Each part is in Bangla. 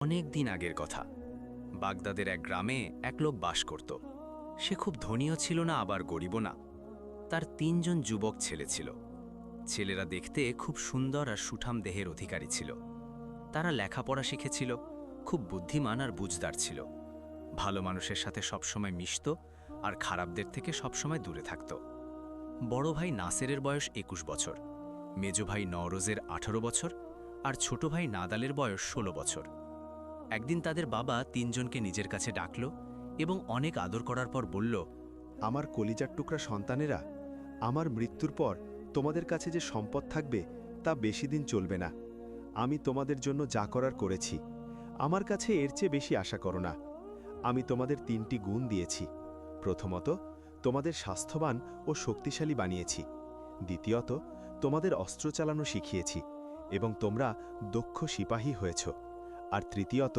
অনেক দিন আগের কথা। বাগদাদের এক গ্রামে এক লোক বাস করত। সে খুব ধনীও ছিল না, আবার গরিবও না। তার ৩ জন যুবক ছেলে ছিল। ছেলেরা দেখতে খুব সুন্দর আর সুঠাম দেহের অধিকারী ছিল। তারা লেখাপড়া শিখেছিল, খুব বুদ্ধিমান আর বুঝদার ছিল। ভালো মানুষের সাথে সবসময় মিশত আর খারাপদের থেকে সবসময় দূরে থাকত। বড় ভাই নাসেরের বয়স ২১ বছর, মেজ ভাই নওরোজের ১৮ বছর আর ছোট ভাই নাদালের বয়স ১৬ বছর। একদিন তাদের বাবা ৩ জনকে নিজের কাছে ডাকল এবং অনেক আদর করার পর বলল, আমার কলিজার টুকরা সন্তানেরা, আমার মৃত্যুর পর তোমাদের কাছে যে সম্পদ থাকবে তা বেশি দিন চলবে না। আমি তোমাদের জন্য যা করার করেছি, আমার কাছে এর চেয়ে বেশি আশা করো না। আমি তোমাদের ৩টি গুণ দিয়েছি। প্রথমত, তোমাদের স্বাস্থ্যবান ও শক্তিশালী বানিয়েছি। দ্বিতীয়ত, তোমাদের অস্ত্র চালানো শিখিয়েছি এবং তোমরা দক্ষ সিপাহী হয়েছ। আর তৃতীয়ত,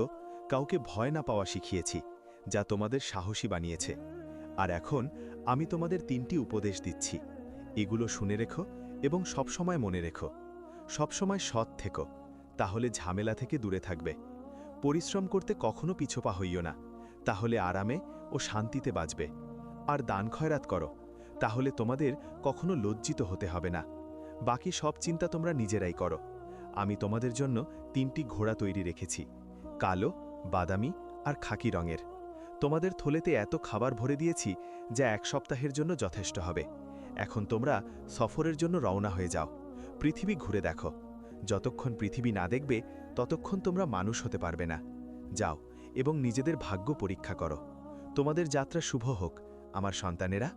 কাউকে ভয় না পাওয়া শিখিয়েছি, যা তোমাদের সাহসী বানিয়েছে। আর এখন আমি তোমাদের ৩টি উপদেশ দিচ্ছি। এগুলো শুনে রেখো এবং সবসময় মনে রেখো। সবসময় সৎ থেকো, তাহলে ঝামেলা থেকে দূরে থাকবে। পরিশ্রম করতে কখনো পিছপা হইও না, তাহলে আরামে ও শান্তিতে বাঁচবে। আর দান খয়রাত করো, তাহলে তোমাদের কখনো লজ্জিত হতে হবে না। বাকি সব চিন্তা তোমরা নিজেরাই করো। আমি তোমাদের জন্য ৩টি ঘোড়া তৈরি রেখেছি, কালো, বাদামি আর খাকি রঙের। তোমাদের থলেতে এত খাবার ভরে দিয়েছি যা ১ সপ্তাহের জন্য যথেষ্ট হবে। এখন তোমরা সফরের জন্য রওনা হয়ে যাও। পৃথিবী ঘুরে দেখো। যতক্ষণ পৃথিবী না দেখবে ততক্ষণ তোমরা মানুষ হতে পারবে না। যাও এবং নিজেদের ভাগ্য পরীক্ষা করো। তোমাদের যাত্রা শুভ হোক, আমার সন্তানেরা।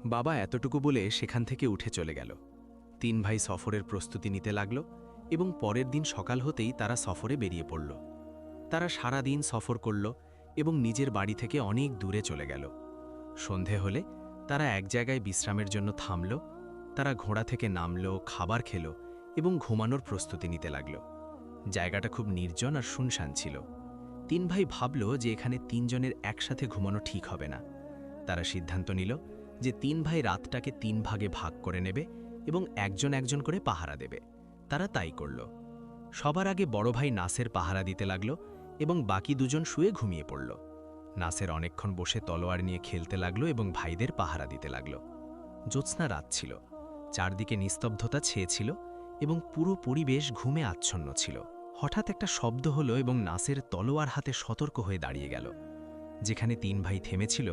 বাবা এতটুকু বলে সেখান থেকে উঠে চলে গেল। ৩ ভাই সফরের প্রস্তুতি নিতে লাগল এবং পরের দিন সকাল হতেই তারা সফরে বেরিয়ে পড়ল। তারা সারা দিন সফর করল এবং নিজের বাড়ি থেকে অনেক দূরে চলে গেল। সন্ধে হলে তারা এক জায়গায় বিশ্রামের জন্য থামল। তারা ঘোড়া থেকে নামল, খাবার খেল এবং ঘুমানোর প্রস্তুতি নিতে লাগল। জায়গাটা খুব নির্জন আর শুনশান ছিল। ৩ ভাই ভাবল যে এখানে ৩ জনের একসাথে ঘুমানো ঠিক হবে না। তারা সিদ্ধান্ত নিল যে ৩ ভাই রাতটাকে ৩ ভাগে ভাগ করে নেবে এবং একজন একজন করে পাহারা দেবে। তারা তাই করল। সবার আগে বড় ভাই নাসের পাহারা দিতে লাগল এবং বাকি ২ জন শুয়ে ঘুমিয়ে পড়ল। নাসের অনেকক্ষণ বসে তলোয়ার নিয়ে খেলতে লাগল এবং ভাইদের পাহারা দিতে লাগল। জ্যোৎস্না রাত ছিল, চারদিকে নিস্তব্ধতা ছেয়েছিল এবং পুরো পরিবেশ ঘুমে আচ্ছন্ন ছিল। হঠাৎ একটা শব্দ হলো এবং নাসের তলোয়ার হাতে সতর্ক হয়ে দাঁড়িয়ে গেল। যেখানে ৩ ভাই থেমেছিল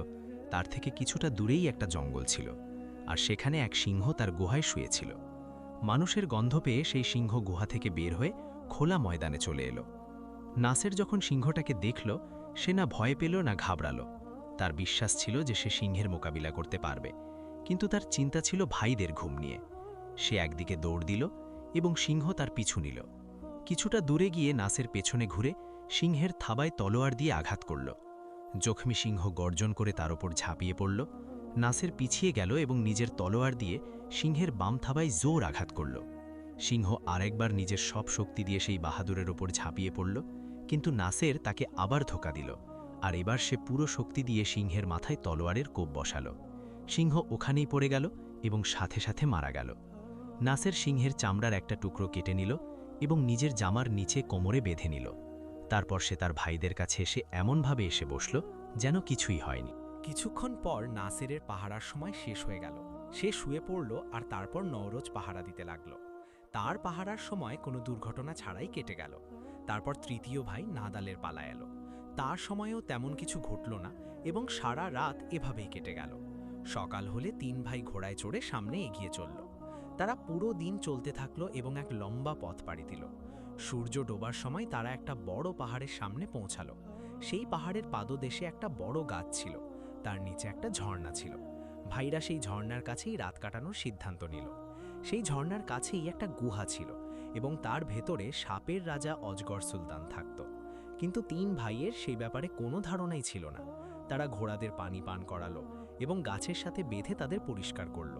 তার থেকে কিছুটা দূরেই একটা জঙ্গল ছিল, আর সেখানে এক সিংহ তার গুহায় শুয়েছিল। মানুষের গন্ধ পেয়ে সেই সিংহ গুহা থেকে বের হয়ে খোলা ময়দানে চলে এলো। নাসের যখন সিংহটাকে দেখল, সে না ভয় পেল না ঘাবড়াল। তার বিশ্বাস ছিল যে সে সিংহের মোকাবিলা করতে পারবে, কিন্তু তার চিন্তা ছিল ভাইদের ঘুম নিয়ে। সে একদিকে দৌড় দিল এবং সিংহ তার পিছু নিল। কিছুটা দূরে গিয়ে নাসের পেছনে ঘুরে সিংহের থাবায় তলোয়ার দিয়ে আঘাত করল। জখমি সিংহ গর্জন করে তার ওপর ঝাঁপিয়ে পড়ল। নাসের পিছিয়ে গেল এবং নিজের তলোয়ার দিয়ে সিংহের বাম থাবায় জোর আঘাত করল। সিংহ আরেকবার নিজের সব শক্তি দিয়ে সেই বাহাদুরের ওপর ঝাঁপিয়ে পড়ল, কিন্তু নাসের তাকে আবার ধোঁকা দিল, আর এবার সে পুরো শক্তি দিয়ে সিংহের মাথায় তলোয়ারের কোপ বসাল। সিংহ ওখানেই পড়ে গেল এবং সাথে সাথে মারা গেল। নাসের সিংহের চামড়ার একটা টুকরো কেটে নিল এবং নিজের জামার নিচে কোমরে বেঁধে নিল। তারপর সে তার ভাইদের কাছে এসে এমনভাবে এসে বসল যেন কিছুই হয়নি। কিছুক্ষণ পর নাসেরের পাহারার সময় শেষ হয়ে গেল। সে শুয়ে পড়ল আর তারপর নওরোজ পাহারা দিতে লাগল। তার পাহারার সময় কোনো দুর্ঘটনা ছাড়াই কেটে গেল। তারপর তৃতীয় ভাই নাদালের পালা এলো। তার সময়েও তেমন কিছু ঘটল না এবং সারা রাত এভাবেই কেটে গেল। সকাল হলে ৩ ভাই ঘোড়ায় চড়ে সামনে এগিয়ে চলল। তারা পুরো দিন চলতে থাকলো এবং এক লম্বা পথ পাড়ি দিল। সূর্য ডোবার সময় তারা একটা বড় পাহাড়ের সামনে পৌঁছালো। সেই পাহাড়ের পাদদেশে একটা বড় গাছ ছিল, তার নিচে একটা ঝর্ণা ছিল। ভাইরা সেই ঝর্ণার কাছেই রাত কাটানোর সিদ্ধান্ত নিল। সেই ঝর্ণার কাছেই একটা গুহা ছিল এবং তার ভেতরে সাপের রাজা অজগর সুলতান থাকত। কিন্তু ৩ ভাইয়ের সেই ব্যাপারে কোনো ধারণাই ছিল না। তারা ঘোড়াদের পানি পান করালো এবং গাছের সাথে বেঁধে তাদের পরিষ্কার করল।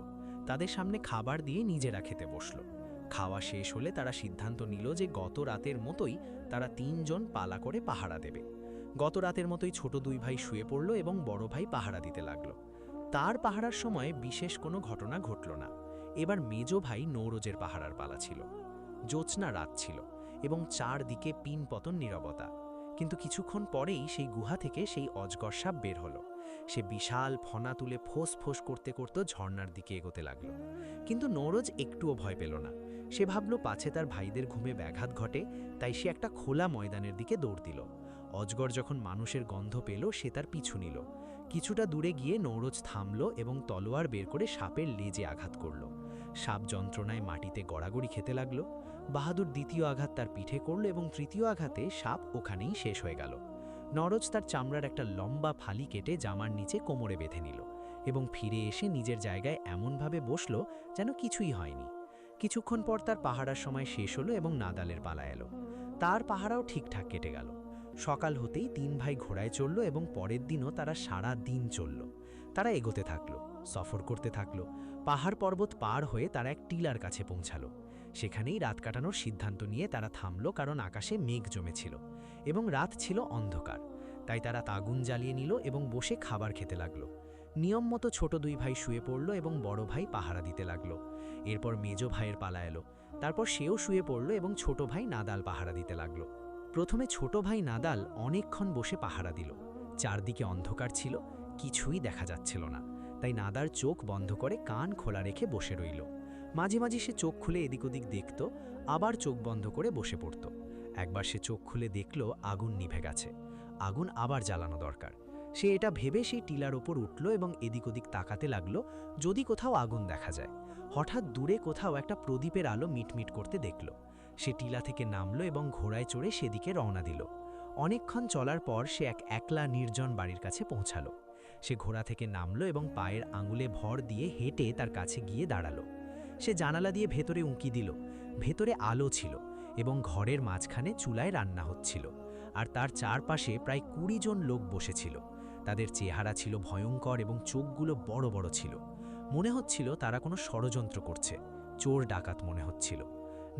তাদের সামনে খাবার দিয়ে নিজেরা খেতে বসল। খাওয়া শেষ হলে তারা সিদ্ধান্ত নিল যে গত রাতের মতোই তারা ৩ জন পালা করে পাহারা দেবে। গত রাতের মতোই ছোট ২ ভাই শুয়ে পড়ল এবং বড় ভাই পাহারা দিতে লাগল। তার পাহারার সময় বিশেষ কোনো ঘটনা ঘটল না। এবার মেজ ভাই নওরোজের পাহারার পালা ছিল। জ্যোৎস্না রাত ছিল এবং চারদিকে পিনপতন নীরবতা। কিন্তু কিছুক্ষণ পরেই সেই গুহা থেকে সেই অজগর সাপ বের হলো। সে বিশাল ফনা তুলে ফোঁস ফোঁস করতে করতে ঝর্ণার দিকে এগোতে লাগলো। কিন্তু নওরোজ একটুও ভয় পেল না। সে ভাবল পাছে তার ভাইদের ঘুমে ব্যাঘাত ঘটে, তাই সে একটা খোলা ময়দানের দিকে দৌড় দিল। অজগর যখন মানুষের গন্ধ পেল সে তার পিছু নিল। কিছুটা দূরে গিয়ে নওরোজ থামল এবং তলোয়ার বের করে সাপের লেজে আঘাত করল। সাপ যন্ত্রণায় মাটিতে গড়াগড়ি খেতে লাগল। বাহাদুর দ্বিতীয় আঘাত তার পিঠে করল এবং তৃতীয় আঘাতে সাপ ওখানেই শেষ হয়ে গেল। নওরোজ তার চামড়ার একটা লম্বা ফালি কেটে জামার নিচে কোমরে বেঁধে নিল এবং ফিরে এসে নিজের জায়গায় এমনভাবে বসল যেন কিছুই হয়নি। কিছুক্ষণ পর তার পাহারার সময় শেষ হলো এবং নাদালের পালা এলো। তার পাহারাও ঠিকঠাক কেটে গেল। সকাল হতেই 3 ভাই ঘোড়ায় চলল এবং পরের দিনও তারা সারা দিন চলল। তারা এগোতে থাকলো, সফর করতে থাকলো। পাহাড় পর্বত পার হয়ে তারা এক টিলার কাছে পৌঁছালো। সেখানেই রাত কাটানোর সিদ্ধান্ত নিয়ে তারা থামল, কারণ আকাশে মেঘ জমেছিল এবং রাত ছিল অন্ধকার। তাই তারা আগুন জ্বালিয়ে নিল এবং বসে খাবার খেতে লাগলো। নিয়ম মতো ছোট 2 ভাই শুয়ে পড়ল এবং বড় ভাই পাহারা দিতে লাগলো। এরপর মেজো ভাইয়ের পালা এলো। তারপর সেও শুয়ে পড়ল এবং ছোট ভাই নাদাল পাহারা দিতে লাগলো। প্রথমে ছোট ভাই নাদাল অনেকক্ষণ বসে পাহারা দিল। চারদিকে অন্ধকার ছিল, কিছুই দেখা যাচ্ছিল না। তাই নাদাল চোখ বন্ধ করে কান খোলা রেখে বসে রইল। মাঝে মাঝে সে চোখ খুলে এদিক ওদিক দেখত, আবার চোখ বন্ধ করে বসে পড়ত। একবার সে চোখ খুলে দেখল আগুন নিভে গেছে। আগুন আবার জ্বালানো দরকার। সে এটা ভেবে সেই টিলার ওপর উঠল এবং এদিক ওদিক তাকাতে লাগলো যদি কোথাও আগুন দেখা যায়। হঠাৎ দূরে কোথাও একটা প্রদীপের আলো মিটমিট করতে দেখল। সে টিলা থেকে নামল এবং ঘোড়ায় চড়ে সেদিকে রওনা দিল। অনেকক্ষণ চলার পর সে এক একলা নির্জন বাড়ির কাছে পৌঁছালো। সে ঘোড়া থেকে নামল এবং পায়ের আঙুলে ভর দিয়ে হেঁটে তার কাছে গিয়ে দাঁড়ালো। সে জানালা দিয়ে ভেতরে উঁকি দিল। ভেতরে আলো ছিল এবং ঘরের মাঝখানে চুলায় রান্না হচ্ছিল, আর তার চারপাশে প্রায় 20 জন লোক বসেছিল। তাদের চেহারা ছিল ভয়ঙ্কর এবং চোখগুলো বড় বড় ছিল। মনে হচ্ছিল তারা কোনো ষড়যন্ত্র করছে, চোর ডাকাত মনে হচ্ছিল।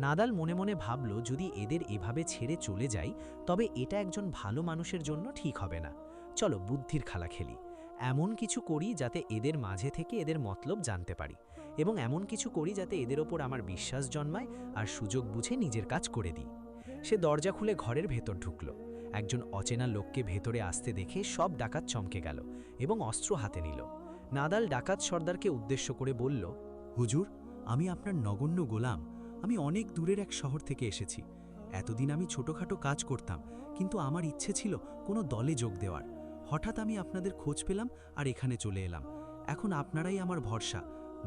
নাদাল মনে মনে ভাবল যদি এদের এভাবে ছেড়ে চলে যাই তবে এটা একজন ভালো মানুষের জন্য ঠিক হবে না। চলো বুদ্ধির খেলা খেলি, এমন কিছু করি যাতে এদের মাঝে থেকে এদের মতলব জানতে পারি, এবং এমন কিছু করি যাতে এদের ওপর আমার বিশ্বাস জন্মায় আর সুযোগ বুঝে নিজের কাজ করে দিই। সে দরজা খুলে ঘরের ভেতর ঢুকল। একজন অচেনা লোককে ভেতরে আসতে দেখে সব ডাকাত চমকে গেল এবং অস্ত্র হাতে নিল। নাদাল ডাকাত সর্দারকে উদ্দেশ্য করে বলল, হুজুর, আমি আপনার নগণ্য গোলাম। আমি অনেক দূরের এক শহর থেকে এসেছি। এতদিন আমি ছোটখাটো কাজ করতাম, কিন্তু আমার ইচ্ছে ছিল কোনো দলে যোগ দেওয়ার। হঠাৎ আমি আপনাদের খোঁজ পেলাম আর এখানে চলে এলাম। এখন আপনারাই আমার ভরসা।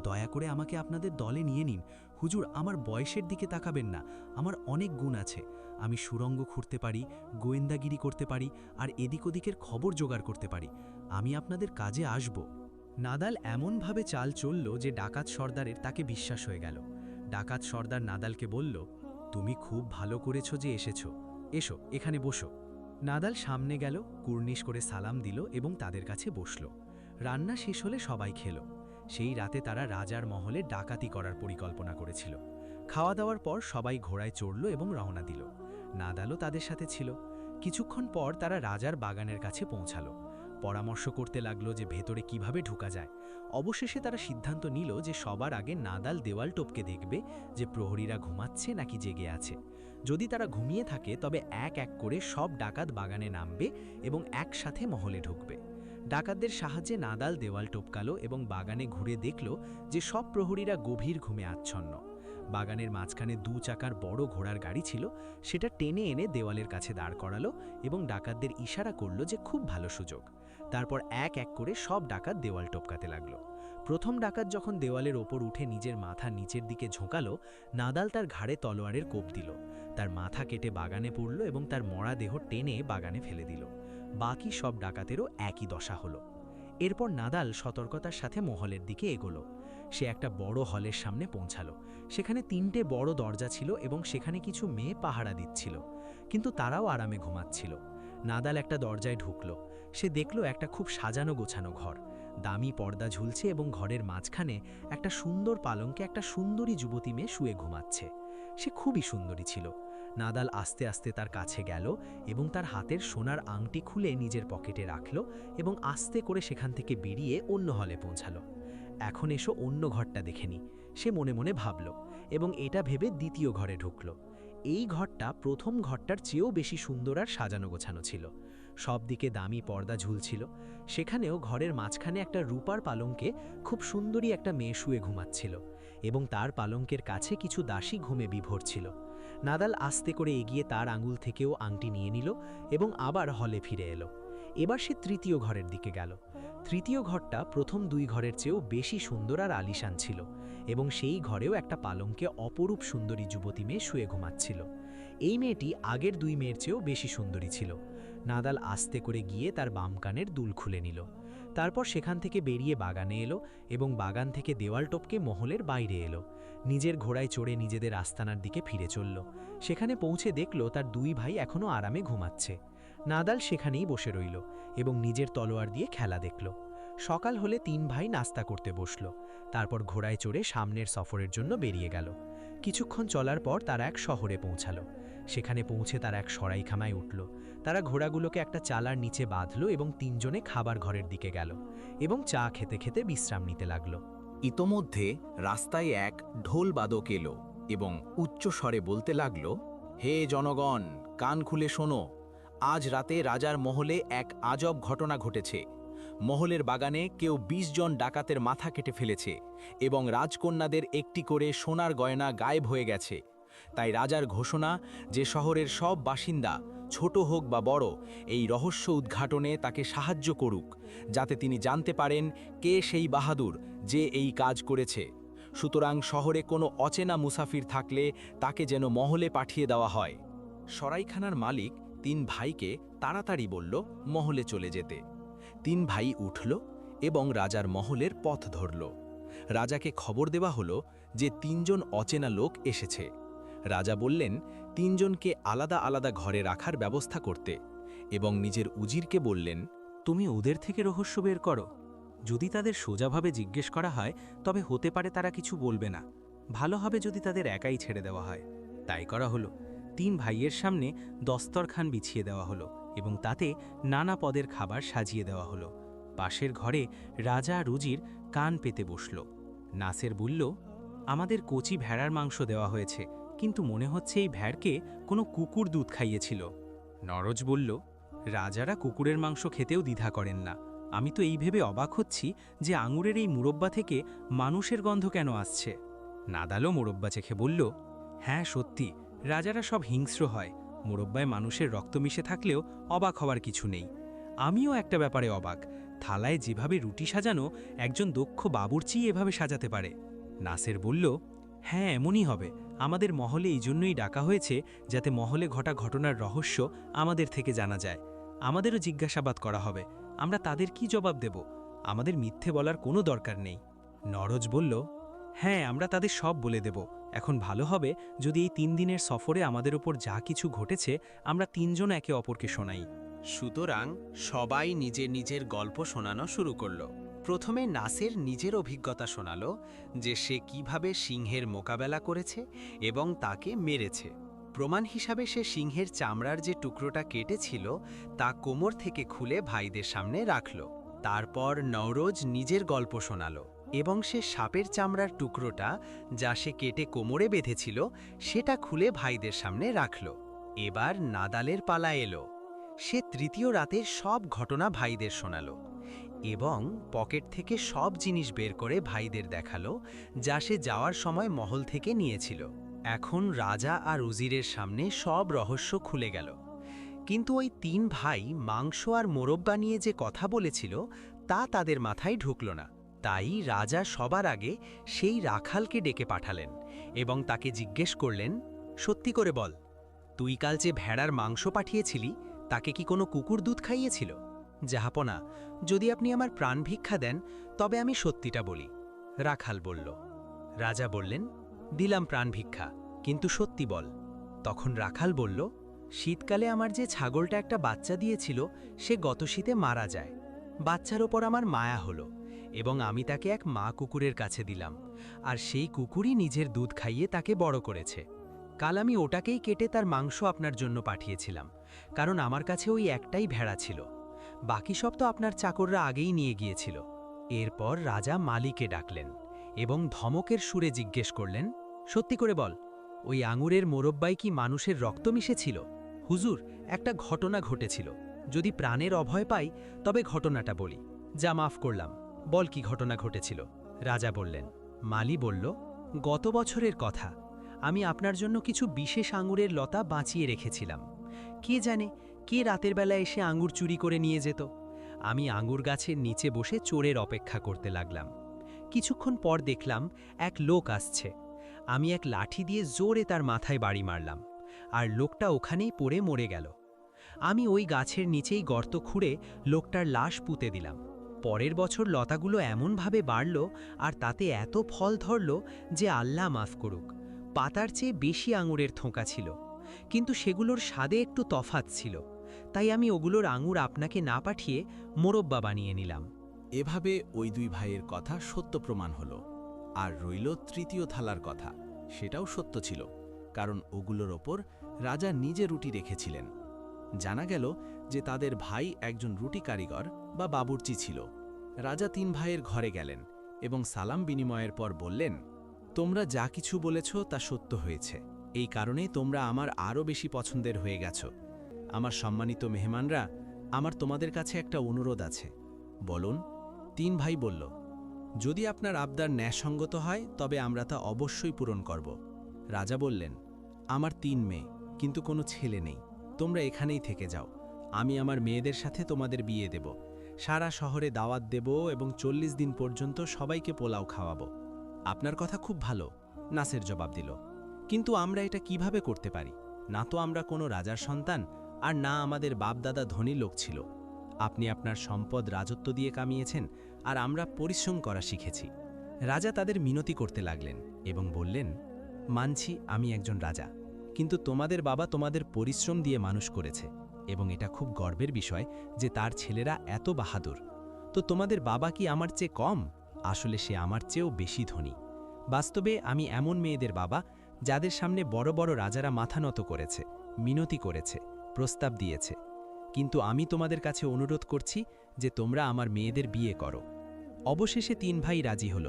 দয়া করে আমাকে আপনাদের দলে নিয়ে নিন। হুজুর, আমার বয়সের দিকে তাকাবেন না। আমার অনেক গুণ আছে। আমি সুড়ঙ্গ খুঁড়তে পারি, গোয়েন্দাগিরি করতে পারি, আর এদিক ওদিকের খবর জোগাড় করতে পারি। আমি আপনাদের কাজে আসব। নাদাল এমনভাবে চাল চলল যে ডাকাত সর্দারের তাকে বিশ্বাস হয়ে গেল। ডাকাত সর্দার নাদালকে বলল, তুমি খুব ভালো করেছো যে এসেছো। এসো, এখানে বসো। নাদাল সামনে গেল, কুর্নিশ করে সালাম দিল এবং তাদের কাছে বসল। রান্না শেষ হলে সবাই খেল। সেই রাতে তারা রাজার মহলে ডাকাতি করার পরিকল্পনা করেছিল। খাওয়া দাওয়ার পর সবাই ঘোড়ায় চড়ল এবং রওনা দিল। নাদালও তাদের সাথে ছিল। কিছুক্ষণ পর তারা রাজার বাগানের কাছে পৌঁছালো। পরামর্শ করতে লাগলো যে ভেতরে কিভাবে ঢোকা যায়। অবশেষে তারা সিদ্ধান্ত নিল যে সবার আগে নাদাল দেওয়াল টপকে দেখবে যে প্রহরীরা ঘুমাচ্ছে নাকি জেগে আছে। যদি তারা ঘুমিয়ে থাকে তবে এক এক করে সব ডাকাত বাগানে নামবে এবং একসাথে মহলে ঢুকবে। ডাকাতদের সাহায্যে নাদাল দেওয়াল টপকালো এবং বাগানে ঘুরে দেখল যে সব প্রহরীরা গভীর ঘুমে আচ্ছন্ন। বাগানের মাঝখানে 2 চাকার বড় ঘোড়ার গাড়ি ছিল। সেটা টেনে এনে দেওয়ালের কাছে দাঁড় করালো এবং ডাকাতদের ইশারা করলো যে খুব ভালো সুযোগ। তারপর এক এক করে সব ডাকাত দেওয়াল টপকাতে লাগলো। প্রথম ডাকাত যখন দেওয়ালের ওপর উঠে নিজের মাথা নিচের দিকে ঝোঁকালো, নাদাল তার ঘাড়ে তলোয়ারের কোপ দিল। তার মাথা কেটে বাগানে পড়ল এবং তার মরা দেহ টেনে বাগানে ফেলে দিল। বাকি সব ডাকাতেরও একই দশা হলো। এরপর নাদাল সতর্কতার সাথে মহলের দিকে এগোলো। সে একটা বড় হলের সামনে পৌঁছালো। সেখানে 3টে বড় দরজা ছিল এবং সেখানে কিছু মেয়ে পাহারা দিচ্ছিল, কিন্তু তারাও আরামে ঘুমাচ্ছিল। নাদাল একটা দরজায় ঢুকল। সে দেখল একটা খুব সাজানো গোছানো ঘর। দামি পর্দা ঝুলছে এবং ঘরের মাঝখানে একটা সুন্দর পালঙ্কে একটা সুন্দরী যুবতী মেয়ে শুয়ে ঘুমাচ্ছে। সে খুবই সুন্দরী ছিল। নাদাল আস্তে আস্তে তার কাছে গেল এবং তার হাতের সোনার আংটি খুলে নিজের পকেটে রাখল এবং আস্তে করে সেখান থেকে বেরিয়ে অন্য হলে পৌঁছালো। এখন এসো অন্য ঘরটা দেখে নি, সে মনে মনে ভাবল এবং এটা ভেবে দ্বিতীয় ঘরে ঢুকল। এই ঘরটা প্রথম ঘরটার চেয়েও বেশি সুন্দর আর সাজানো গোছানো ছিল। সব দিকে দামি পর্দা ঝুলছিল। সেখানেও ঘরের মাঝখানে একটা রূপার পালঙ্কে খুব সুন্দরী একটা মেয়ে শুয়ে ঘুমাচ্ছিল এবং তার পালঙ্কের কাছে কিছু দাসী ঘুমে বিভোর ছিল। নাদাল আস্তে করে এগিয়ে তার আঙুল থেকেও আংটি নিয়ে নিল এবং আবার হলে ফিরে এলো। এবার সে তৃতীয় ঘরের দিকে গেল। তৃতীয় ঘরটা প্রথম দুই ঘরের চেয়েও বেশি সুন্দর আর আলিশান ছিল এবং সেই ঘরেও একটা পালঙ্কে অপরূপ সুন্দরী যুবতী মেয়ে শুয়ে ঘুমাচ্ছিল। এই মেয়েটি আগের দুই মেয়ের চেয়েও বেশি সুন্দরী ছিল। নাদাল আস্তে করে গিয়ে তার বাম কানের দুল খুলে নিল। তারপর সেখান থেকে বেরিয়ে বাগানে এলো এবং বাগান থেকে দেওয়াল টপকে মহলের বাইরে এলো। নিজের ঘোড়ায় চড়ে নিজেদের আস্তানার দিকে ফিরে চলল। সেখানে পৌঁছে দেখল তার দুই ভাই এখনও আরামে ঘুমাচ্ছে। নাদাল সেখানেই বসে রইল এবং নিজের তলোয়ার দিয়ে খেলা দেখল। সকাল হলে তিন ভাই নাস্তা করতে বসল। তারপর ঘোড়ায় চড়ে সামনের সফরের জন্য বেরিয়ে গেল। কিছুক্ষণ চলার পর তারা এক শহরে পৌঁছালো। সেখানে পৌঁছে তারা এক সরাইখানায় উঠল। তারা ঘোড়াগুলোকে একটা চালার নিচে বাঁধল এবং তিনজনে খাবার ঘরের দিকে গেল এবং চা খেতে খেতে বিশ্রাম নিতে লাগল। ইতোমধ্যে রাস্তায় এক ঢোলবাদক এলো এবং উচ্চ স্বরে বলতে লাগল, হে জনগণ, কান খুলে শোনো, আজ রাতে রাজার মহলে এক আজব ঘটনা ঘটেছে। মহলের বাগানে কেউ ২০ জন ডাকাতের মাথা কেটে ফেলেছে এবং রাজকন্যাদের একটি করে সোনার গয়না গায়েব হয়ে গেছে। তাই রাজার ঘোষণা যে শহরের সব বাসিন্দা, ছোট হোক বা বড়, এই রহস্য উদ্ঘাটনে তাকে সাহায্য করুক, যাতে তিনি জানতে পারেন কে সেই বাহাদুর যে এই কাজ করেছে। সুতরাং শহরে কোনো অচেনা মুসাফির থাকলে তাকে যেন মহলে পাঠিয়ে দেওয়া হয়। সরাইখানার মালিক তিন ভাইকে তাড়াতাড়ি বলল মহলে চলে যেতে। তিন ভাই উঠল এবং রাজার মহলের পথ ধরল। রাজাকে খবর দেওয়া হলো যে তিনজন অচেনা লোক এসেছে। রাজা বললেন তিনজনকে আলাদা আলাদা ঘরে রাখার ব্যবস্থা করতে এবং নিজের উজিরকে বললেন, তুমি ওদের থেকে রহস্য বের করো। যদি তাদের সোজাভাবে জিজ্ঞেস করা হয় তবে হতে পারে তারা কিছু বলবে না। ভালো হবে যদি তাদের একাই ছেড়ে দেওয়া হয়। তাই করা হলো। তিন ভাইয়ের সামনে দস্তরখান বিছিয়ে দেওয়া হলো এবং তাতে নানা পদের খাবার সাজিয়ে দেওয়া হলো। পাশের ঘরে রাজা রুজির কান পেতে বসল। নাসের বলল, আমাদের কচি ভেড়ার মাংস দেওয়া হয়েছে, কিন্তু মনে হচ্ছে এই ভেড়কে কোনো কুকুর দুধ খাইয়েছিল। নরজ বলল, রাজারা কুকুরের মাংস খেতেও দ্বিধা করেন না। আমি তো এই ভেবে অবাক হচ্ছি যে আঙুরের এই মুরব্বা থেকে মানুষের গন্ধ কেন আসছে। নাদালও মুরব্বা চেখে বলল, হ্যাঁ সত্যি, রাজারা সব হিংস্র হয়। মুরব্বায় মানুষের রক্ত মিশে থাকলেও অবাক হওয়ার কিছু নেই। আমিও একটা ব্যাপারে অবাক, থালায় যেভাবে রুটি সাজানো একজন দক্ষ বাবুর্চিই এভাবে সাজাতে পারে। নাসের বলল, হ্যাঁ এমনই হবে। আমাদের মহলে এই জন্যই ডাকা হয়েছে যাতে মহলে ঘটা ঘটনার রহস্য আমাদের থেকে জানা যায়। আমাদেরও জিজ্ঞাসাবাদ করা হবে, আমরা তাদের কি জবাব দেব? আমাদের মিথ্যে বলার কোনো দরকার নেই। নরজ বলল, হ্যাঁ আমরা তাদের সব বলে দেব। এখন ভালো হবে যদি এই ৩ দিনের সফরে আমাদের ওপর যা কিছু ঘটেছে আমরা তিনজন একে অপরকে শোনাই। সুতরাং সবাই নিজের নিজের গল্প শোনানো শুরু করল। প্রথমে নাসের নিজের অভিজ্ঞতা শোনালো যে সে কিভাবে সিংহের মোকাবেলা করেছে এবং তাকে মেরেছে। প্রমাণ হিসাবে সে সিংহের চামড়ার যে টুকরোটা কেটেছিল তা কোমর থেকে খুলে ভাইদের সামনে রাখল। তারপর নওরোজ নিজের গল্প শোনালো এবং সে সাপের চামড়ার টুকরোটা যা সে কেটে কোমরে বেঁধেছিল সেটা খুলে ভাইদের সামনে রাখল। এবার নাদালের পালা এলো। সে তৃতীয় রাতের সব ঘটনা ভাইদের শোনালো এবং পকেট থেকে সব জিনিস বের করে ভাইদের দেখালো যা সে যাওয়ার সময় মহল থেকে নিয়েছিল। এখন রাজা আর উজিরের সামনে সব রহস্য খুলে গেল। কিন্তু ওই তিন ভাই মাংস আর মোরব্বা নিয়ে যে কথা বলেছিল তা তাদের মাথায় ঢুকল না। তাই রাজা সবার আগে সেই রাখালকে ডেকে পাঠালেন এবং তাকে জিজ্ঞেস করলেন, সত্যি করে বল, তুই কাল যে ভেড়ার মাংস পাঠিয়েছিলি তাকে কি কোনো কুকুর দুধ খাইয়েছিল? জাহাপনা, যদি আপনি আমার প্রাণ ভিক্ষা দেন তবে আমি সত্যিটা বলি। রাখাল বলল। রাজা বললেন, দিলাম প্রাণ ভিক্ষা, কিন্তু সত্যি বল। তখন রাখাল বলল, শীতকালে আমার যে ছাগলটা একটা বাচ্চা দিয়েছিল সে গত শীতে মারা যায়। বাচ্চার ওপর আমার মায়া হলো এবং আমি তাকে এক মা কুকুরের কাছে দিলাম, আর সেই কুকুরই নিজের দুধ খাইয়ে তাকে বড় করেছে। কাল আমি ওটাকেই কেটে তার মাংস আপনার জন্য পাঠিয়েছিলাম, কারণ আমার কাছে ওই একটাই ভেড়া ছিল। বাকি সব তো আপনার চাকররা আগেই নিয়ে গিয়েছিল। এরপর রাজা মালিকে ডাকলেন এবং ধমকের সুরে জিজ্ঞেস করলেন, সত্যি করে বল, ওই আঙুরের মোরব্বায় কি মানুষের রক্ত মিশেছিল? হুজুর, একটা ঘটনা ঘটেছিল। যদি প্রাণের অভয় পাই তবে ঘটনাটা বলি। যা, মাফ করলাম, বল কি ঘটনা ঘটেছিল? রাজা বললেন। মালি বলল, গত বছরের কথা। আমি আপনার জন্য কিছু বিশেষ আঙুরের লতা বাঁচিয়ে রেখেছিলাম। কে জানে কে রাতের বেলা এসে আঙুর চুরি করে নিয়ে যেত। আমি আঙুর গাছের নিচে বসে চোরের অপেক্ষা করতে লাগলাম। কিছুক্ষণ পর দেখলাম এক লোক আসছে। আমি এক লাঠি দিয়ে জোরে তার মাথায় বাড়ি মারলাম, আর লোকটা ওখানেই পড়ে মরে গেল। আমি ওই গাছের নিচেই গর্ত খুঁড়ে লোকটার লাশ পুঁতে দিলাম। পরের বছর লতাগুলো এমনভাবে বাড়ল আর তাতে এত ফল ধরল যে আল্লাহ মাফ করুক, পাতার চেয়ে বেশি আঙুরের থোঁকা ছিল। কিন্তু সেগুলোর স্বাদে একটু তফাৎ ছিল, তাই আমি ওগুলোর আঙুর আপনাকে না পাঠিয়ে মোরব্বা বানিয়ে নিলাম। এভাবে ওই দুই ভাইয়ের কথা সত্য প্রমাণ হলো। আর রইল তৃতীয় থালার কথা, সেটাও সত্য ছিল, কারণ ওগুলোর ওপর রাজা নিজে রুটি রেখেছিলেন। জানা গেল যে তাদের ভাই একজন রুটি কারিগর বা বাবুর্চি ছিল। রাজা তিন ভাইয়ের ঘরে গেলেন এবং সালাম বিনিময়ের পর বললেন, তোমরা যা কিছু বলেছ তা সত্য হয়েছে। এই কারণে তোমরা আমার আরও বেশি পছন্দের হয়ে গেছ। আমার সম্মানিত মেহমানরা, আমার তোমাদের কাছে একটা অনুরোধ আছে। বলুন। তিন ভাই বলল, যদি আপনার আবদার ন্যায়সঙ্গত হয় তবে আমরা তা অবশ্যই পূরণ করব। রাজা বললেন, আমার তিন মেয়ে, কিন্তু কোনো ছেলে নেই। তোমরা এখানেই থেকে যাও। আমি আমার মেয়েদের সাথে তোমাদের বিয়ে দেব, সারা শহরে দাওয়াত দেব এবং 40 দিন পর্যন্ত সবাইকে পোলাও খাওয়াবো। আপনার কথা খুব ভালো, নাসের জবাব দিল। কিন্তু আমরা এটা কিভাবে করতে পারি? না তো আমরা কোনো রাজার সন্তান, আর না আমাদের বাপদাদা ধনী লোক ছিল। আপনি আপনার সম্পদ রাজত্ব দিয়ে কামিয়েছেন, আর আমরা পরিশ্রম করা শিখেছি। রাজা তাদের মিনতি করতে লাগলেন এবং বললেন, মানছি আমি একজন রাজা, কিন্তু তোমাদের বাবা তোমাদের পরিশ্রম দিয়ে মানুষ করেছে, এবং এটা খুব গর্বের বিষয় যে তার ছেলেরা এত বাহাদুর। তো তোমাদের বাবা কি আমার চেয়ে কম? আসলে সে আমার চেয়েও বেশি ধনী। বাস্তবে আমি এমন মেয়েদের বাবা যাদের সামনে বড় বড় রাজারা মাথা নত করেছে, মিনতি করেছে, প্রস্তাব দিয়েছে। কিন্তু আমি তোমাদের কাছে অনুরোধ করছি যে তোমরা আমার মেয়েদের বিয়ে করো। অবশেষে তিন ভাই রাজি হল।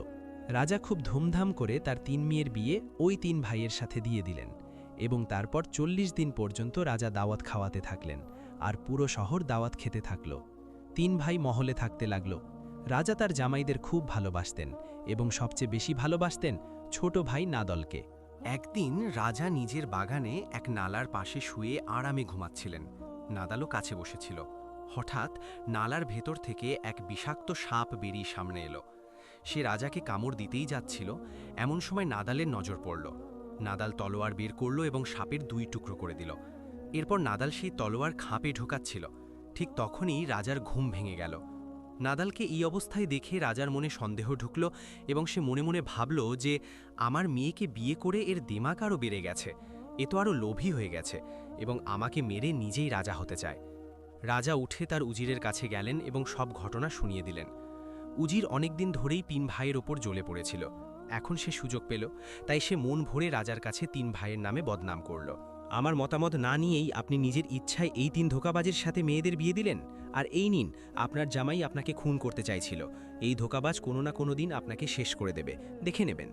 রাজা খুব ধুমধাম করে তার তিন মেয়ের বিয়ে ওই তিন ভাইয়ের সাথে দিয়ে দিলেন, এবং তারপর 40 দিন পর্যন্ত রাজা দাওয়াত খাওয়াতে থাকলেন, আর পুরো শহর দাওয়াত খেতে থাকল। তিন ভাই মহলে থাকতে লাগল। রাজা তার জামাইদের খুব ভালোবাসতেন, এবং সবচেয়ে বেশি ভালোবাসতেন ছোট ভাই নাদলকে। একদিন রাজা নিজের বাগানে এক নালার পাশে শুয়ে আরামে ঘুমাচ্ছিলেন। নাদালও কাছে বসেছিল। হঠাৎ নালার ভেতর থেকে এক বিষাক্ত সাপ বেরিয়ে সামনে এলো। সে রাজাকে কামড় দিতেই যাচ্ছিল, এমন সময় নাদালের নজর পড়ল। নাদাল তলোয়ার বের করল এবং সাপের 2 টুকরো করে দিল। এরপর নাদাল সেই তলোয়ার খাপে ঢোকাচ্ছিল। ঠিক তখনই রাজার ঘুম ভেঙে গেল। নাদালকে এই অবস্থায় দেখে রাজার মনে সন্দেহ ঢুকল, এবং সে মনে মনে ভাবল যে আমার মেয়েকে বিয়ে করে এর দিমাগ আরও বেড়ে গেছে, এ তো আরও লোভী হয়ে গেছে, এবং আমাকে মেরে নিজেই রাজা হতে চায়। রাজা উঠে তার উজিরের কাছে গেলেন এবং সব ঘটনা শুনিয়ে দিলেন। উজির অনেকদিন ধরেই তিন ভাইয়ের ওপর জ্বলে পড়েছিল। এখন সে সুযোগ পেল, তাই সে মন ভরে রাজার কাছে তিন ভাইয়ের নামে বদনাম করল। আমার মতামত না নিয়েই আপনি নিজের ইচ্ছায় এই 3 ধোঁকাবাজের সাথে মেয়েদের বিয়ে দিলেন, আর এই নিন, আপনার জামাই আপনাকে খুন করতে চাইছিল। এই ধোঁকাবাজ কোনো না কোনো দিন আপনাকে শেষ করে দেবে, দেখে নেবেন।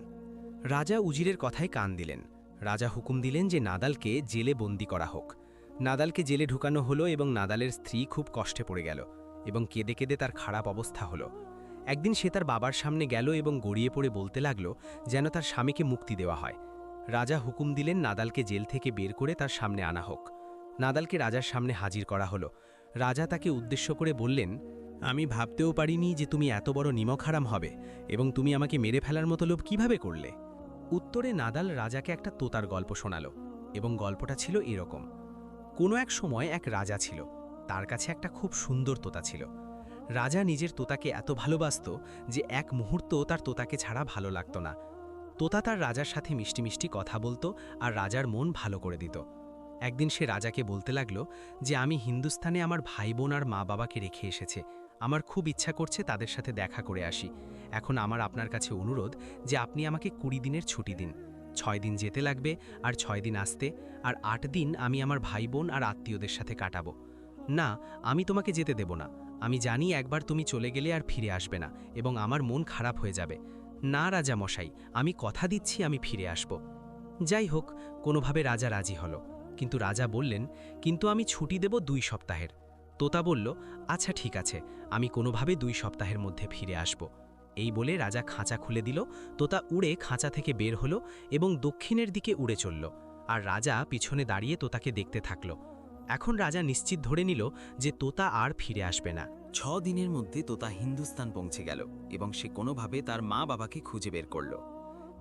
রাজা উজিরের কথায় কান দিলেন। রাজা হুকুম দিলেন যে নাদালকে জেলে বন্দি করা হোক। নাদালকে জেলে ঢুকানো হলো, এবং নাদালের স্ত্রী খুব কষ্টে পড়ে গেল, এবং কেঁদে কেঁদে তার খারাপ অবস্থা হলো। একদিন সে তার বাবার সামনে গেল এবং গড়িয়ে পড়ে বলতে লাগল যেন তার স্বামীকে মুক্তি দেওয়া হয়। রাজা হুকুম দিলেন নাদালকে জেল থেকে বের করে তার সামনে আনা হোক। নাদালকে রাজার সামনে হাজির করা হলো। রাজা তাকে উদ্দেশ্য করে বললেন, আমি ভাবতেও পারিনি যে তুমি এত বড় নিমকহারাম হবে, এবং তুমি আমাকে মেরে ফেলার মতো লোভ কিভাবে করলে? উত্তরে নাদাল রাজাকে একটা তোতার গল্প শোনালো, এবং গল্পটা ছিল এরকম। কোনো এক সময় এক রাজা ছিল, তার কাছে একটা খুব সুন্দর তোতা ছিল। রাজা নিজের তোতাকে এত ভালোবাসত যে এক মুহূর্ত তার তোতাকে ছাড়া ভালো লাগত না। তোতা তার রাজার সাথে মিষ্টি মিষ্টি কথা বলতো আর রাজার মন ভালো করে দিত। একদিন সে রাজাকে বলতে লাগলো যে আমি হিন্দুস্তানে আমার ভাই বোন আর মা বাবাকে রেখে এসেছে, আমার খুব ইচ্ছা করছে তাদের সাথে দেখা করে আসি। এখন আমার আপনার কাছে অনুরোধ যে আপনি আমাকে 20 দিনের ছুটি দিন। 6 দিন যেতে লাগবে আর 6 দিন আসতে, আর 8 দিন আমি আমার ভাই বোন আর আত্মীয়দের সাথে কাটাবো। না, আমি তোমাকে যেতে দেব না। আমি জানি একবার তুমি চলে গেলে আর ফিরে আসবে না, এবং আমার মন খারাপ হয়ে যাবে। না রাজা মশাই, আমি কথা দিচ্ছি আমি ফিরে আসব। যাই হোক, কোনোভাবে রাজা রাজি হলো। কিন্তু রাজা বললেন, কিন্তু আমি ছুটি দেব 2 সপ্তাহের। তোতা বলল, আচ্ছা ঠিক আছে, আমি কোনোভাবে 2 সপ্তাহের মধ্যে ফিরে আসব। এই বলে রাজা খাঁচা খুলে দিল। তোতা উড়ে খাঁচা থেকে বের হলো এবং দক্ষিণের দিকে উড়ে চলল। আর রাজা পিছনে দাঁড়িয়ে তোতাকে দেখতে থাকল। এখন রাজা নিশ্চিত ধরে নিল যে তোতা আর ফিরে আসবে না। 6 দিনের মধ্যে তোতা হিন্দুস্তান পৌঁছে গেল এবং সে কোনোভাবে তার মা বাবাকে খুঁজে বের করল।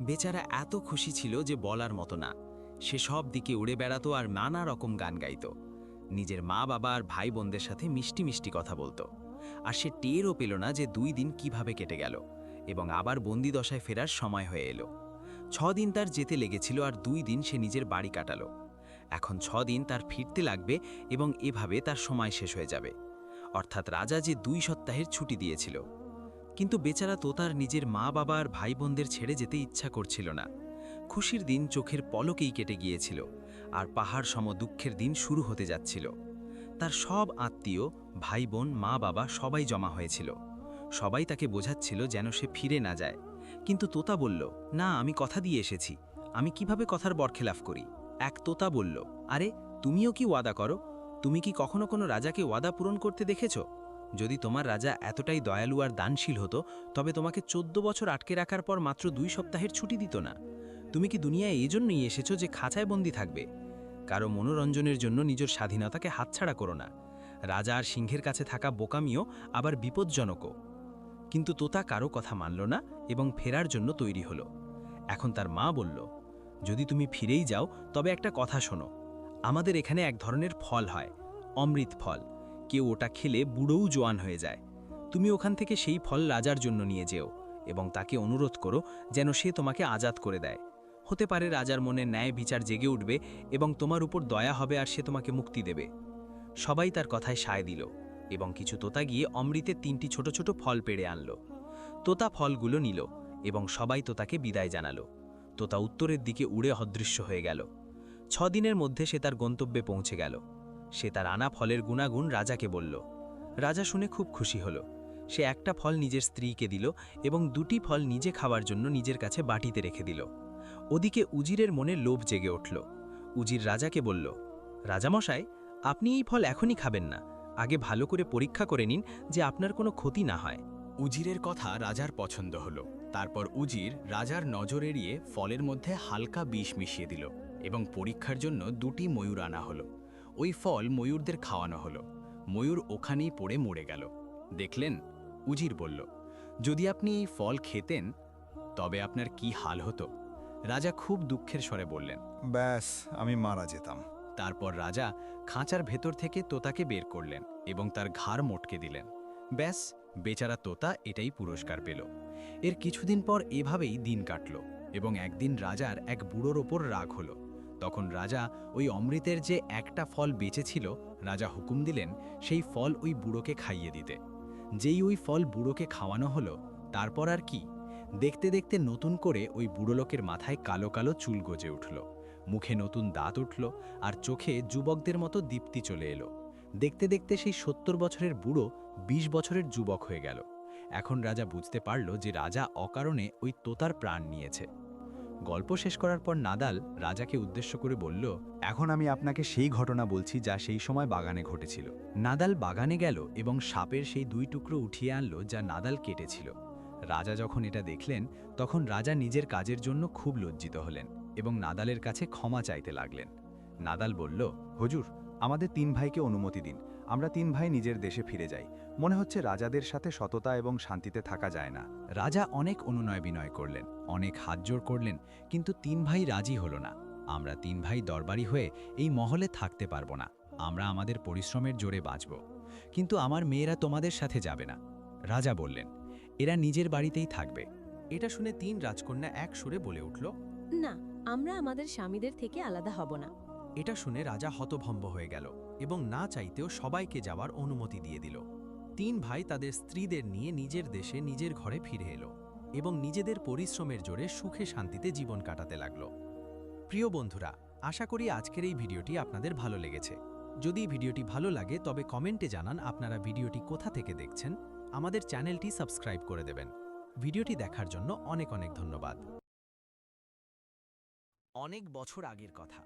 বেচারা এত খুশি ছিল যে বলার মতো না। সে সব দিকে উড়ে বেড়াতো আর নানা রকম গান গাইত। নিজের মা বাবা আর ভাই বোনদের সাথে মিষ্টি মিষ্টি কথা বলতো। আর সে টেরও পেল না যে 2 দিন কিভাবে কেটে গেল এবং আবার বন্দিদশায় ফেরার সময় হয়ে এলো। 6 দিন তার যেতে লেগেছিল আর 2 দিন সে নিজের বাড়ি কাটালো। এখন 6 দিন তার ফিরতে লাগবে এবং এভাবে তার সময় শেষ হয়ে যাবে। অর্থাৎ রাজা যে 2 সপ্তাহের ছুটি দিয়েছিল। কিন্তু বেচারা তোতার নিজের মা বাবা আর ভাই বোনদের ছেড়ে যেতে ইচ্ছা করছিল না। খুশির দিন চোখের পলকেই কেটে গিয়েছিল আর পাহাড় সম দুঃখের দিন শুরু হতে যাচ্ছিল। তার সব আত্মীয়, ভাই বোন, মা বাবা সবাই জমা হয়েছিল। সবাই তাকে বোঝাচ্ছিল যেন সে ফিরে না যায়। কিন্তু তোতা বলল, না, আমি কথা দিয়ে এসেছি, আমি কিভাবে কথার বরখেলাফ করি। এক তোতা বলল, আরে তুমিও কি ওয়াদা করো? তুমি কি কখনো কোনো রাজাকে ওয়াদা পূরণ করতে দেখেছো? যদি তোমার রাজা এতটাই দয়ালু আর দানশীল হতো, তবে তোমাকে 14 বছর আটকে রাখার পর মাত্র 2 সপ্তাহের ছুটি দিত না। তুমি কি দুনিয়ায় এই জন্যই এসেছো যে খাঁচায় বন্দি থাকবে? কারো মনোরঞ্জনের জন্য নিজের স্বাধীনতাকে হাতছাড়া করো না। রাজা আর সিংহের কাছে থাকা বোকামিও আবার বিপজ্জনকও। কিন্তু তোতা কারো কথা মানল না এবং ফেরার জন্য তৈরি হলো। এখন তার মা বলল, যদি তুমি ফিরেই যাও তবে একটা কথা শোনো। আমাদের এখানে এক ধরনের ফল হয়, অমৃত ফল। কেউ ওটা খেলে বুড়োও জোয়ান হয়ে যায়। তুমি ওখান থেকে সেই ফল রাজার জন্য নিয়ে যেও এবং তাকে অনুরোধ করো যেন সে তোমাকে আজাদ করে দেয়। হতে পারে রাজার মনে ন্যায় বিচার জেগে উঠবে এবং তোমার উপর দয়া হবে আর সে তোমাকে মুক্তি দেবে। সবাই তার কথায় সায় দিল এবং কিছু তোতা গিয়ে অমৃতের 3টি ছোট ছোট ফল পেড়ে আনল। তোতা ফলগুলো নিল এবং সবাই তোতাকে বিদায় জানালো। তোতা উত্তরের দিকে উড়ে অদৃশ্য হয়ে গেল। 6 দিনের মধ্যে সে তার গন্তব্যে পৌঁছে গেল। সে তার আনা ফলের গুণাগুণ রাজাকে বলল। রাজা শুনে খুব খুশি হল। সে একটা ফল নিজের স্ত্রীকে দিল এবং 2টি ফল নিজে খাওয়ার জন্য নিজের কাছে বাটিতে রেখে দিল। ওদিকে উজিরের মনে লোভ জেগে উঠল। উজির রাজাকে বলল, রাজামশাই, আপনি এই ফল এখনই খাবেন না, আগে ভালো করে পরীক্ষা করে নিন যে আপনার কোনো ক্ষতি না হয়। উজিরের কথা রাজার পছন্দ হলো। তারপর উজির রাজার নজর এড়িয়ে ফলের মধ্যে হালকা বিষ মিশিয়ে দিল এবং পরীক্ষার জন্য 2টি ময়ূর আনা হলো। ওই ফল ময়ূরদের খাওয়ানো হলো। ময়ূর ওখানেই পড়ে মরে গেল। দেখলেন, উজির বলল, যদি আপনি এই ফল খেতেন তবে আপনার কি হাল হতো? রাজা খুব দুঃখের স্বরে বললেন, ব্যাস, আমি মারা যেতাম। তারপর রাজা খাঁচার ভেতর থেকে তোতাকে বের করলেন এবং তার ঘাড় মটকে দিলেন। ব্যাস, বেচারা তোতা এটাই পুরস্কার পেল। এর কিছুদিন পর এভাবেই দিন কাটল এবং একদিন রাজার এক বুড়োর ওপর রাগ হলো। তখন রাজা ওই অমৃতের যে একটা ফল বেঁচে ছিল, রাজা হুকুম দিলেন সেই ফল ওই বুড়োকে খাইয়ে দিতে। যেই ওই ফল বুড়োকে খাওয়ানো হলো, তারপর আর কি, দেখতে দেখতে নতুন করে ওই বুড়ো লোকের মাথায় কালো কালো চুল গজে উঠল, মুখে নতুন দাঁত উঠল আর চোখে যুবকদের মতো দীপ্তি চলে এলো। দেখতে দেখতে সেই 70 বছরের বুড়ো 20 বছরের যুবক হয়ে গেল। এখন রাজা বুঝতে পারল যে রাজা অকারণে ওই তোতার প্রাণ নিয়েছে। গল্প শেষ করার পর নাদাল রাজাকে উদ্দেশ্য করে বলল, এখন আমি আপনাকে সেই ঘটনা বলছি যা সেই সময় বাগানে ঘটেছিল। নাদাল বাগানে গেল এবং সাপের সেই 2 টুকরো উঠিয়ে আনলো যা নাদাল কেটেছিল। রাজা যখন এটা দেখলেন, তখন রাজা নিজের কাজের জন্য খুব লজ্জিত হলেন এবং নাদালের কাছে ক্ষমা চাইতে লাগলেন। নাদাল বলল, হুজুর, আমাদের 3 ভাইকে অনুমতি দিন। আমরা 3 ভাই নিজের দেশে ফিরে যাই। মনে হচ্ছে রাজাদের সাথে সততা এবং শান্তিতে থাকা যায় না। রাজা অনেক অনুনয় বিনয় করলেন, অনেক হাতজোড় করলেন, কিন্তু 3 ভাই রাজি হলো না। আমরা 3 ভাই দরবারি হয়ে এই মহলে থাকতে পারবো না। আমরা আমাদের পরিশ্রমের জোরে বাঁচব। কিন্তু আমার মেয়েরা তোমাদের সাথে যাবে না। রাজা বললেন, এরা নিজের বাড়িতেই থাকবে। এটা শুনে 3 রাজকন্যা এক সুরে বলে উঠল, না, আমরা আমাদের স্বামীদের থেকে আলাদা হব না। এটা শুনে রাজা হতভম্ব হয়ে গেল এবং না চাইতেও সবাইকে যাওয়ার অনুমতি দিয়ে দিল। 3 ভাই তাদের স্ত্রীদের নিয়ে নিজের দেশে নিজের ঘরে ফিরে এলো এবং নিজেদের পরিশ্রমের জোরে সুখে শান্তিতে জীবন কাটাতে লাগল। প্রিয় বন্ধুরা, আশা করি আজকের এই ভিডিওটি আপনাদের ভালো লেগেছে। যদি ভিডিওটি ভালো লাগে তবে কমেন্টে জানান আপনারা ভিডিওটি কোথা থেকে দেখছেন। আমাদের চ্যানেলটি সাবস্ক্রাইব করে দেবেন। ভিডিওটি দেখার জন্য অনেক অনেক ধন্যবাদ। অনেক বছর আগের কথা।